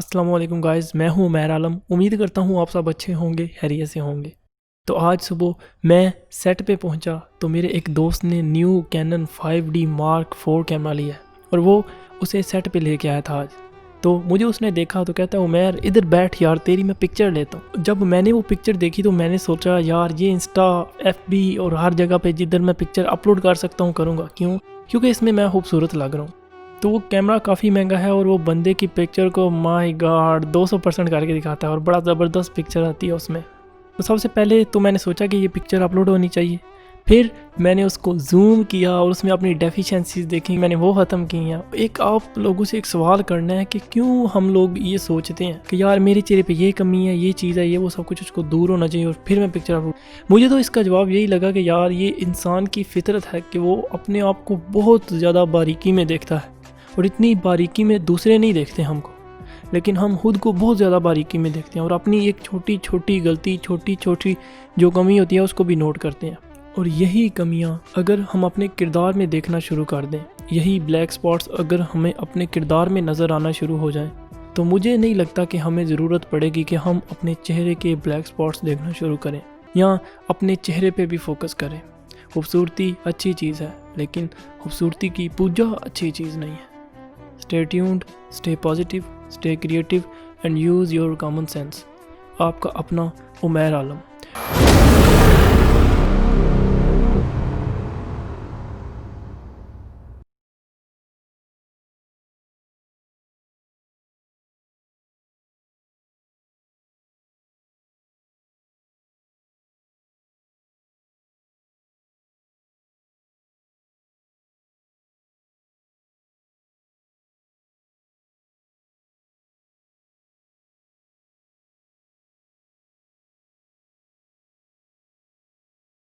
अस्सलाम वालेकुम गाइस, मैं हूं उमैर आलम। उम्मीद करता हूं आप सब अच्छे होंगे, खैरियत से होंगे। तो आज सुबह मैं सेट पे पहुंचा तो मेरे एक दोस्त ने new Canon 5D Mark IV camera लिया है और वो उसे सेट पे लेके आया था आज। तो मुझे उसने देखा तो कहता है उमैर इधर बैठ यार, तेरी मैं पिक्चर लेता हूँ। जब मैंने वो पिक्चर देखी तो मैंने सोचा यार ये इंस्टा, FB और हर जगह पे जिधर मैं पिक्चर अपलोड कर सकता हूँ करूँगा। क्यों? क्योंकि इसमें मैं खूबसूरत लग रहा हूँ। तो वो कैमरा काफ़ी महंगा है और वो बंदे की पिक्चर को माय गॉड 200% करके दिखाता है और बड़ा ज़बरदस्त पिक्चर आती है उसमें। तो सबसे पहले तो मैंने सोचा कि ये पिक्चर अपलोड होनी चाहिए। फिर मैंने उसको जूम किया और उसमें अपनी डेफिशिएंसीज देखी, मैंने वो ख़त्म की हैं। एक आप लोगों से एक सवाल करना है कि क्यों हम लोग ये सोचते हैं कि यार मेरे चेहरे पे ये कमी है, ये चीज़ है, ये वो सब कुछ उसको दूर होना चाहिए और फिर मैं पिक्चर अपलोड। मुझे तो इसका जवाब यही लगा कि यार ये इंसान की फितरत है कि वो अपने आप को बहुत ज़्यादा बारीकी में देखता है और इतनी बारीकी में दूसरे नहीं देखते हमको, लेकिन हम खुद को बहुत ज़्यादा बारीकी में देखते हैं और अपनी एक छोटी छोटी गलती, छोटी छोटी जो कमी होती है उसको भी नोट करते हैं। और यही कमियां अगर हम अपने किरदार में देखना शुरू कर दें, यही ब्लैक स्पॉट्स अगर हमें अपने किरदार में नज़र आना शुरू हो जाएं, तो मुझे नहीं लगता कि हमें ज़रूरत पड़ेगी कि हम अपने चेहरे के ब्लैक स्पॉट्स देखना शुरू करें या अपने चेहरे पे भी फोकस करें। खूबसूरती अच्छी चीज़ है, लेकिन खूबसूरती की पूजा अच्छी चीज़ नहीं है। Stay tuned, stay positive, stay creative and use your common sense। आपका अपना उमैर आलम।